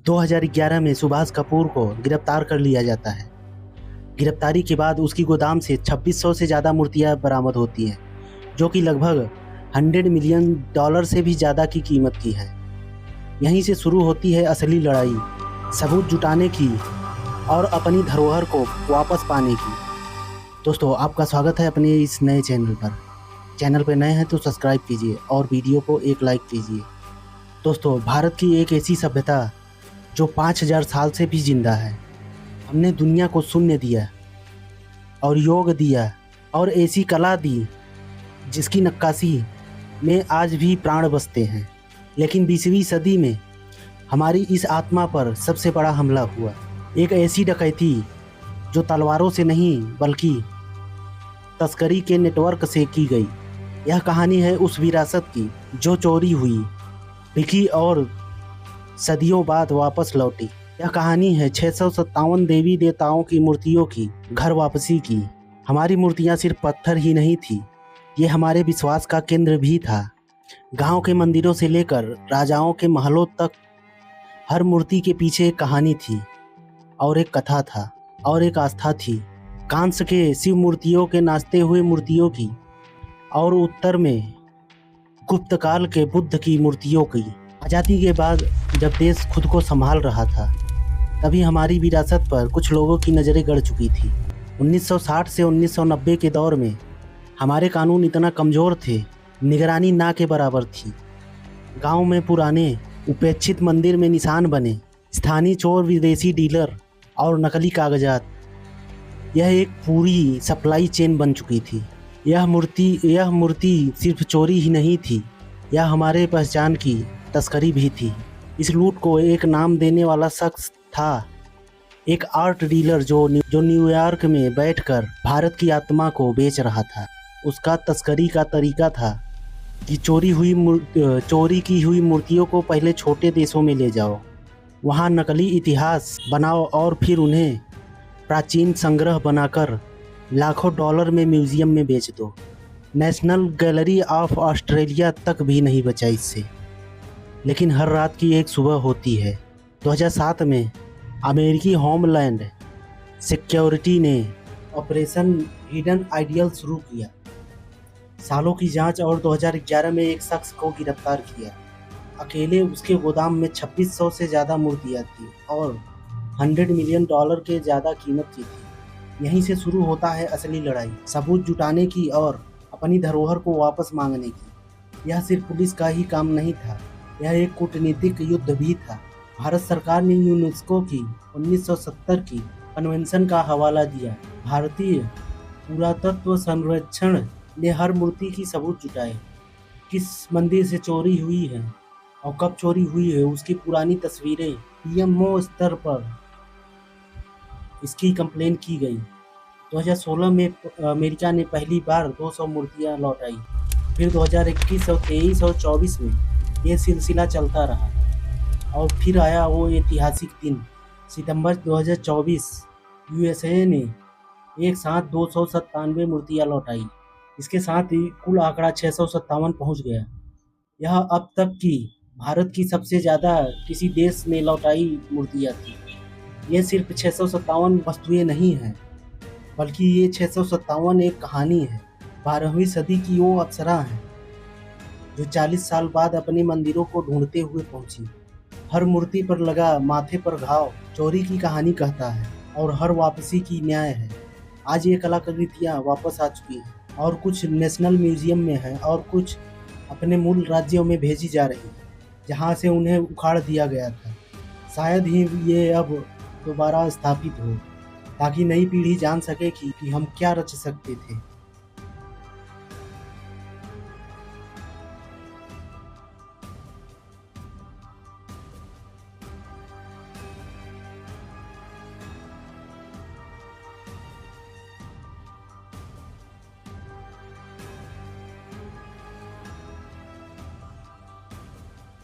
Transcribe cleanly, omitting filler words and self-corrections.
2011 में सुभाष कपूर को गिरफ्तार कर लिया जाता है। गिरफ्तारी के बाद उसकी गोदाम से 2600 से ज़्यादा मूर्तियां बरामद होती हैं, जो कि लगभग $100 मिलियन से भी ज़्यादा की कीमत की है। यहीं से शुरू होती है असली लड़ाई, सबूत जुटाने की और अपनी धरोहर को वापस पाने की। दोस्तों, आपका स्वागत है अपने इस नए चैनल पर। चैनल पर नए हैं तो सब्सक्राइब कीजिए और वीडियो को एक लाइक कीजिए। दोस्तों, भारत की एक ऐसी सभ्यता जो 5000 साल से भी जिंदा है। हमने दुनिया को शून्य दिया और योग दिया और ऐसी कला दी जिसकी नक्काशी में आज भी प्राण बसते हैं। लेकिन 20वीं सदी में हमारी इस आत्मा पर सबसे बड़ा हमला हुआ। एक ऐसी डकैती जो तलवारों से नहीं बल्कि तस्करी के नेटवर्क से की गई। यह कहानी है उस विरासत की जो चोरी हुई, बिकी और सदियों बाद वापस लौटी। यह कहानी है 657 देवी देवताओं की मूर्तियों की घर वापसी की। हमारी मूर्तियां सिर्फ पत्थर ही नहीं थी, ये हमारे विश्वास का केंद्र भी था। गांव के मंदिरों से लेकर राजाओं के महलों तक हर मूर्ति के पीछे एक कहानी थी और एक कथा था और एक आस्था थी। कांस्य के शिव मूर्तियों के नाचते हुए मूर्तियों की और उत्तर में गुप्त काल के बुद्ध की मूर्तियों की। आज़ादी के बाद जब देश खुद को संभाल रहा था, तभी हमारी विरासत पर कुछ लोगों की नज़रें गड़ चुकी थी। 1960 से 1990 के दौर में हमारे कानून इतना कमज़ोर थे, निगरानी ना के बराबर थी। गांव में पुराने उपेक्षित मंदिर में निशान बने स्थानीय चोर, विदेशी डीलर और नकली कागजात। यह एक पूरी सप्लाई चेन बन चुकी थी। यह मूर्ति सिर्फ चोरी ही नहीं थी, यह हमारे पहचान की तस्करी भी थी। इस लूट को एक नाम देने वाला शख्स था, एक आर्ट डीलर जो न्यूयॉर्क में बैठकर भारत की आत्मा को बेच रहा था। उसका तस्करी का तरीका था कि चोरी की हुई मूर्तियों को पहले छोटे देशों में ले जाओ, वहाँ नकली इतिहास बनाओ और फिर उन्हें प्राचीन संग्रह बनाकर लाखों डॉलर में म्यूज़ियम में बेच दो। नेशनल गैलरी ऑफ ऑस्ट्रेलिया तक भी नहीं बचा इससे। लेकिन हर रात की एक सुबह होती है। 2007 में अमेरिकी होमलैंड सिक्योरिटी ने ऑपरेशन हिडन आइडियल शुरू किया। सालों की जांच और 2011 में एक शख्स को गिरफ्तार किया। अकेले उसके गोदाम में 2600 से ज़्यादा मूर्तियाँ थी और $100 मिलियन के ज़्यादा कीमत की थी। यहीं से शुरू होता है असली लड़ाई, सबूत जुटाने की और अपनी धरोहर को वापस मांगने की। यह सिर्फ पुलिस का ही काम नहीं था, यह एक कूटनीतिक युद्ध भी था। भारत सरकार ने यूनेस्को की 1970 की कन्वेंशन का हवाला दिया। भारतीय पुरातत्व संरक्षण ने हर मूर्ति की सबूत जुटाए, किस मंदिर से चोरी हुई है और कब चोरी हुई है, उसकी पुरानी तस्वीरें। पीएमओ स्तर पर इसकी कंप्लेन की गई। 2016 में अमेरिका ने पहली बार 200 मूर्तियां लौटाई। फिर 2021 और 23 और 24 में ये सिलसिला चलता रहा और फिर आया वो ऐतिहासिक दिन, सितंबर 2024। यूएसए ने एक साथ 297 मूर्तियां लौटाई। इसके साथ ही कुल आंकड़ा 657 पहुंच गया। यह अब तक की भारत की सबसे ज़्यादा किसी देश ने लौटाई मूर्तियाँ थी। ये सिर्फ 657 वस्तुएं नहीं हैं, बल्कि ये 657 एक कहानी है। 12वीं सदी की वो अप्सरा हैं जो 40 साल बाद अपने मंदिरों को ढूंढते हुए पहुंची। हर मूर्ति पर लगा माथे पर घाव चोरी की कहानी कहता है और हर वापसी की न्याय है। आज ये कलाकृतियाँ वापस आ चुकी हैं और कुछ नेशनल म्यूजियम में हैं और कुछ अपने मूल राज्यों में भेजी जा रही हैं, जहाँ से उन्हें उखाड़ दिया गया था। शायद ही ये अब दोबारा स्थापित हो, ताकि नई पीढ़ी जान सके कि हम क्या रच सकते थे।